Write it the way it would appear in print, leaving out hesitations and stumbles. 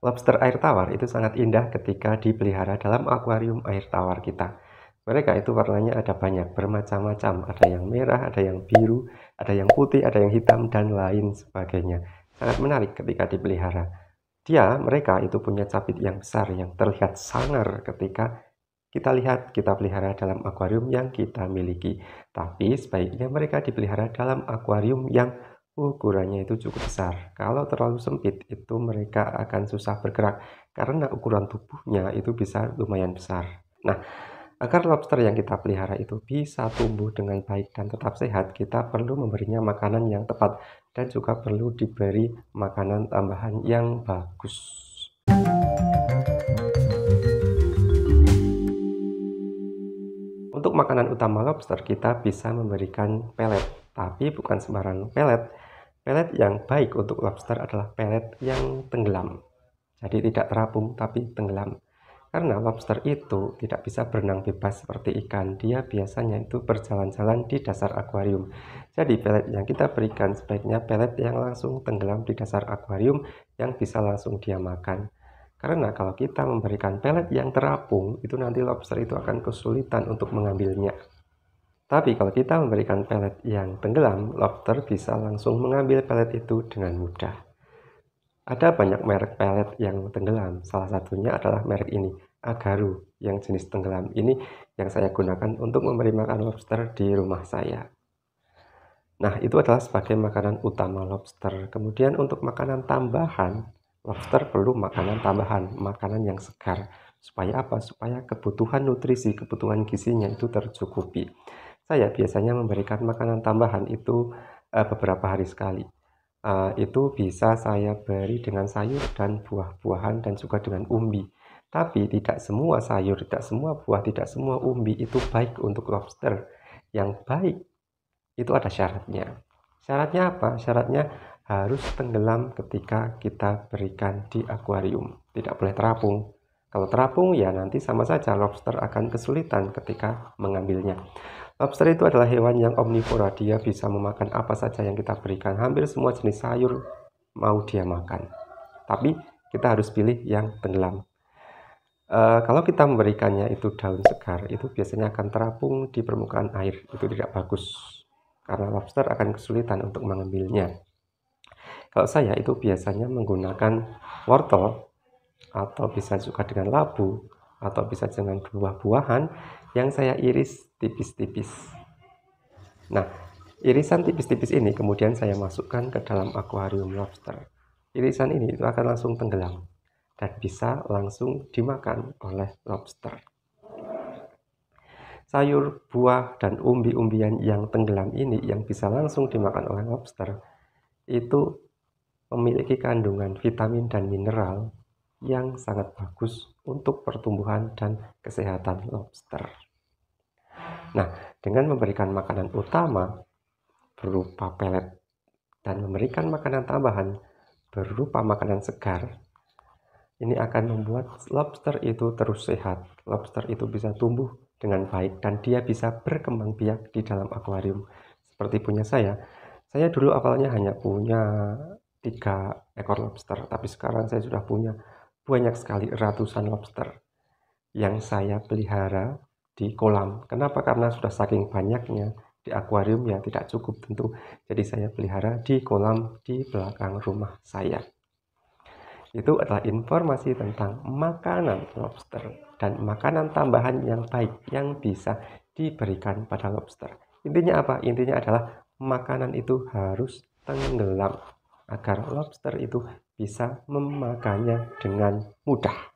Lobster air tawar itu sangat indah ketika dipelihara dalam akuarium air tawar kita. Mereka itu warnanya ada banyak, bermacam-macam. Ada yang merah, ada yang biru, ada yang putih, ada yang hitam, dan lain sebagainya. Sangat menarik ketika dipelihara. Mereka itu punya capit yang besar yang terlihat sangar ketika kita pelihara dalam akuarium yang kita miliki. Tapi sebaiknya mereka dipelihara dalam akuarium yang ukurannya itu cukup besar. Kalau terlalu sempit, itu mereka akan susah bergerak karena ukuran tubuhnya itu bisa lumayan besar. Nah, agar lobster yang kita pelihara itu bisa tumbuh dengan baik dan tetap sehat, kita perlu memberinya makanan yang tepat dan juga perlu diberi makanan tambahan yang bagus. Untuk makanan utama lobster, kita bisa memberikan pelet, tapi bukan sembarang pelet. Pelet yang baik untuk lobster adalah pelet yang tenggelam. Jadi tidak terapung, tapi tenggelam. Karena lobster itu tidak bisa berenang bebas seperti ikan. Dia biasanya itu berjalan-jalan di dasar akuarium. Jadi pelet yang kita berikan sebaiknya pelet yang langsung tenggelam di dasar akuarium yang bisa langsung dia makan. Karena kalau kita memberikan pelet yang terapung, itu nanti lobster itu akan kesulitan untuk mengambilnya. Tapi kalau kita memberikan pelet yang tenggelam, lobster bisa langsung mengambil pelet itu dengan mudah. Ada banyak merek pelet yang tenggelam, salah satunya adalah merek ini, Agaru, yang jenis tenggelam. Ini yang saya gunakan untuk memberi makan lobster di rumah saya. Nah, itu adalah sebagai makanan utama lobster. Kemudian untuk makanan tambahan, lobster perlu makanan tambahan, makanan yang segar. Supaya apa? Supaya kebutuhan nutrisi, kebutuhan gizinya itu tercukupi. Saya biasanya memberikan makanan tambahan itu beberapa hari sekali. Itu bisa saya beri dengan sayur dan buah-buahan dan juga dengan umbi. Tapi tidak semua sayur, tidak semua buah, tidak semua umbi itu baik untuk lobster. Yang baik itu ada syaratnya. Syaratnya apa? Syaratnya harus tenggelam ketika kita berikan di akuarium. Tidak boleh terapung. Kalau terapung ya nanti sama saja lobster akan kesulitan ketika mengambilnya. Lobster itu adalah hewan yang omnivora, dia bisa memakan apa saja yang kita berikan. Hampir semua jenis sayur mau dia makan. Tapi kita harus pilih yang tenggelam. Kalau kita memberikannya itu daun segar, itu biasanya akan terapung di permukaan air. Itu tidak bagus, karena lobster akan kesulitan untuk mengambilnya. Kalau saya itu biasanya menggunakan wortel, atau bisa juga dengan labu, atau bisa dengan buah-buahan yang saya iris tipis-tipis. Nah, irisan tipis-tipis ini kemudian saya masukkan ke dalam akuarium lobster. Irisan ini itu akan langsung tenggelam dan bisa langsung dimakan oleh lobster. Sayur, buah, dan umbi-umbian yang tenggelam ini yang bisa langsung dimakan oleh lobster itu memiliki kandungan vitamin dan mineral yang sangat bagus untuk pertumbuhan dan kesehatan lobster. Nah, dengan memberikan makanan utama berupa pelet dan memberikan makanan tambahan berupa makanan segar, ini akan membuat lobster itu terus sehat. Lobster itu bisa tumbuh dengan baik dan dia bisa berkembang biak di dalam akuarium. Seperti punya saya. Saya dulu awalnya hanya punya 3 ekor lobster, tapi sekarang saya sudah punya banyak sekali, ratusan lobster yang saya pelihara di kolam. Kenapa? Karena sudah saking banyaknya, di akuarium ya tidak cukup tentu. Jadi saya pelihara di kolam di belakang rumah saya. Itu adalah informasi tentang makanan lobster dan makanan tambahan yang baik yang bisa diberikan pada lobster. Intinya apa? Intinya adalah makanan itu harus tenggelam agar lobster itu bisa memakannya dengan mudah.